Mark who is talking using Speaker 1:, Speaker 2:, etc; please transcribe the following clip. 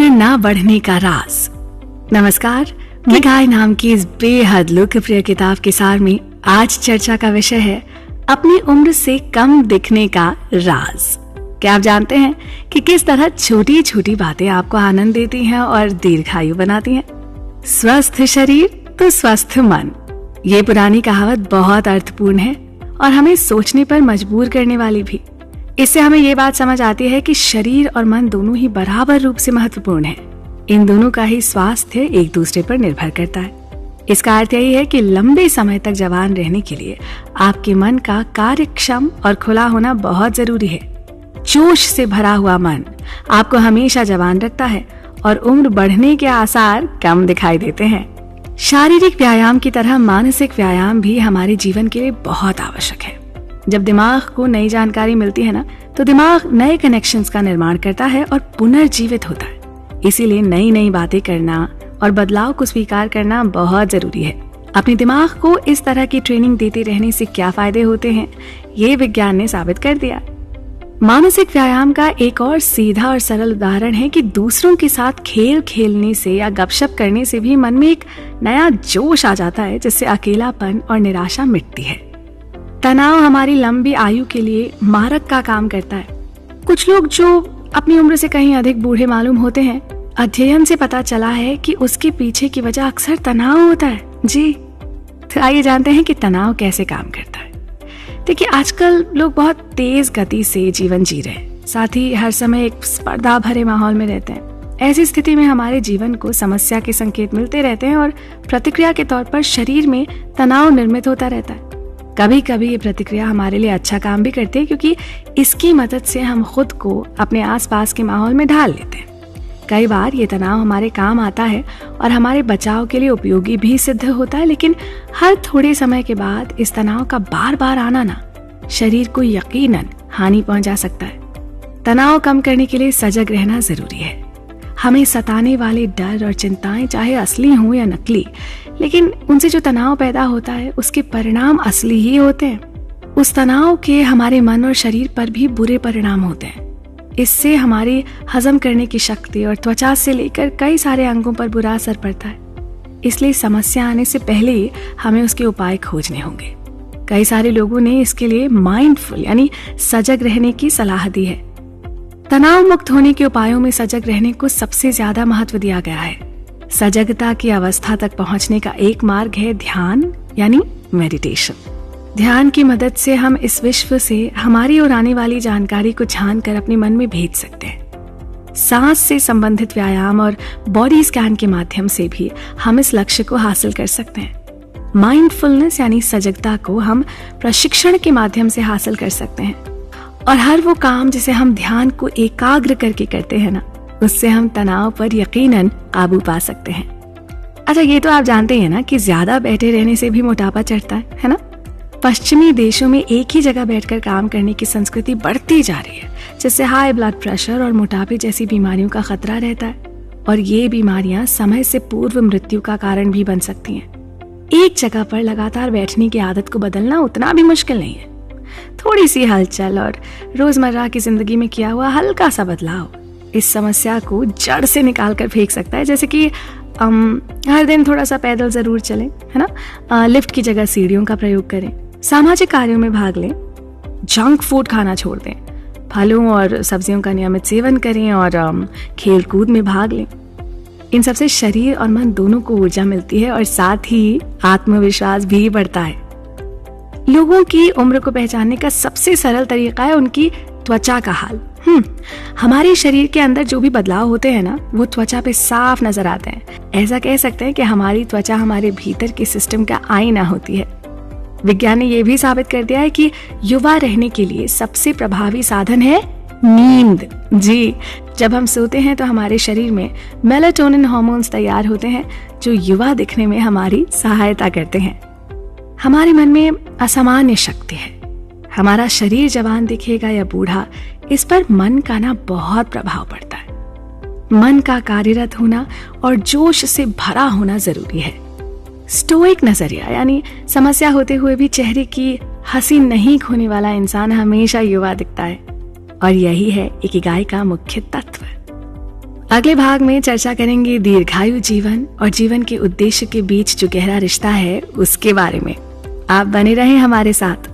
Speaker 1: ना बढ़ने का राज। नमस्कार, मैं गाय नाम की इस बेहद लोकप्रिय किताब के सार में आज चर्चा का विषय है अपनी उम्र से कम दिखने का राज। क्या आप जानते हैं कि किस तरह छोटी छोटी बातें आपको आनंद देती हैं और दीर्घायु बनाती हैं? स्वस्थ शरीर तो स्वस्थ मन, ये पुरानी कहावत बहुत अर्थपूर्ण है और हमें सोचने पर मजबूर करने वाली भी। इससे हमें ये बात समझ आती है कि शरीर और मन दोनों ही बराबर रूप से महत्वपूर्ण है। इन दोनों का ही स्वास्थ्य एक दूसरे पर निर्भर करता है। इसका अर्थ यही है कि लंबे समय तक जवान रहने के लिए आपके मन का कार्यक्षम और खुला होना बहुत जरूरी है। जोश से भरा हुआ मन आपको हमेशा जवान रखता है और उम्र बढ़ने के आसार कम दिखाई देते हैं। शारीरिक व्यायाम की तरह मानसिक व्यायाम भी हमारे जीवन के लिए बहुत आवश्यक है। जब दिमाग को नई जानकारी मिलती है ना, तो दिमाग नए कनेक्शंस का निर्माण करता है और पुनर्जीवित होता है। इसीलिए नई नई बातें करना और बदलाव को स्वीकार करना बहुत जरूरी है। अपने दिमाग को इस तरह की ट्रेनिंग देते रहने से क्या फायदे होते हैं, ये विज्ञान ने साबित कर दिया। मानसिक व्यायाम का एक और सीधा और सरल उदाहरण है कि दूसरों के साथ खेल खेलने से या गपशप करने से भी मन में एक नया जोश आ जाता है, जिससे अकेलापन और निराशा मिटती है। तनाव हमारी लंबी आयु के लिए मारक का काम करता है। कुछ लोग जो अपनी उम्र से कहीं अधिक बूढ़े मालूम होते हैं, अध्ययन से पता चला है कि उसके पीछे की वजह अक्सर तनाव होता है। जी, तो आइए जानते हैं कि तनाव कैसे काम करता है। देखिए, आजकल लोग बहुत तेज गति से जीवन जी रहे हैं, साथ ही हर समय एक स्पर्धा भरे माहौल में रहते हैं। ऐसी स्थिति में हमारे जीवन को समस्या के संकेत मिलते रहते हैं और प्रतिक्रिया के तौर पर शरीर में तनाव निर्मित होता रहता है। कभी कभी ये प्रतिक्रिया हमारे लिए अच्छा काम भी करती है, क्योंकि इसकी मदद से हम खुद को अपने आसपास के माहौल में ढाल लेते हैं। कई बार ये तनाव हमारे काम आता है और हमारे बचाव के लिए उपयोगी भी सिद्ध होता है, लेकिन हर थोड़े समय के बाद इस तनाव का बार बार आना ना शरीर को यकीनन हानि पहुंचा सकता है। तनाव कम करने के लिए सजग रहना जरूरी है। हमें सताने वाले डर और चिंताएं चाहे असली हों या नकली, लेकिन उनसे जो तनाव पैदा होता है उसके परिणाम असली ही होते हैं। उस तनाव के हमारे मन और शरीर पर भी बुरे परिणाम होते हैं। इससे हमारी हजम करने की शक्ति और त्वचा से लेकर कई सारे अंगों पर बुरा असर पड़ता है। इसलिए समस्या आने से पहले ही हमें उसके उपाय खोजने होंगे। कई सारे लोगों ने इसके लिए माइंडफुल यानी सजग रहने की सलाह दी है। तनाव मुक्त होने के उपायों में सजग रहने को सबसे ज्यादा महत्व दिया गया है। सजगता की अवस्था तक पहुंचने का एक मार्ग है ध्यान यानी मेडिटेशन। ध्यान की मदद से हम इस विश्व से हमारी ओर आने वाली जानकारी को छान कर अपने मन में भेज सकते हैं। सांस से संबंधित व्यायाम और बॉडी स्कैन के माध्यम से भी हम इस लक्ष्य को हासिल कर सकते हैं। माइंडफुलनेस यानी सजगता को हम प्रशिक्षण के माध्यम से हासिल कर सकते हैं, और हर वो काम जिसे हम ध्यान को एकाग्र करके करते हैं ना, उससे हम तनाव पर यकीनन काबू पा सकते हैं। अच्छा, ये तो आप जानते हैं ना कि ज्यादा बैठे रहने से भी मोटापा चढ़ता है ना? पश्चिमी देशों में एक ही जगह बैठकर काम करने की संस्कृति बढ़ती जा रही है, जिससे हाई ब्लड प्रेशर और मोटापे जैसी बीमारियों का खतरा रहता है, और ये बीमारियां समय से पूर्व मृत्यु का कारण भी बन सकती हैं। एक जगह पर लगातार बैठने की आदत को बदलना उतना भी मुश्किल नहीं है। थोड़ी सी हलचल और रोजमर्रा की जिंदगी में किया हुआ हल्का सा बदलाव इस समस्या को जड़ से निकाल कर फेंक सकता है। जैसे कि हर दिन थोड़ा सा पैदल जरूर चलें, है ना? लिफ्ट की जगह सीढ़ियों का प्रयोग करें, सामाजिक कार्यों में भाग लें, जंक फूड खाना छोड़ दें, फलों और सब्जियों का नियमित सेवन करें और खेल कूद में भाग लें। इन सबसे शरीर और मन दोनों को ऊर्जा मिलती है और साथ ही आत्मविश्वास भी बढ़ता है। लोगों की उम्र को पहचानने का सबसे सरल तरीका है उनकी त्वचा का हाल। हमारे शरीर के अंदर जो भी बदलाव होते हैं ना, वो त्वचा पे साफ नजर आते हैं। ऐसा कह सकते हैं कि हमारी त्वचा हमारे भीतर के सिस्टम का आईना होती है। विज्ञान ने यह भी साबित कर दिया है कि युवा रहने के लिए सबसे प्रभावी साधन है नींद। जी, जब हम सोते हैं तो हमारे शरीर में मेलाटोनिन हार्मोन्स तैयार होते हैं, जो युवा दिखने में हमारी सहायता करते हैं। हमारे मन में असामान्य शक्ति है। हमारा शरीर जवान दिखेगा या बूढ़ा, इस पर मन का ना बहुत प्रभाव पड़ता है। मन का कार्यरत होना और जोश से भरा होना जरूरी है। स्टोइक नजरिया यानी समस्या होते हुए भी चेहरे की हंसी नहीं खोने वाला इंसान हमेशा युवा दिखता है, और यही है इकिगाई का मुख्य तत्व। अगले भाग में चर्चा करेंगे दीर्घायु जीवन और जीवन के उद्देश्य के बीच जो गहरा रिश्ता है उसके बारे में। आप बने रहें हमारे साथ।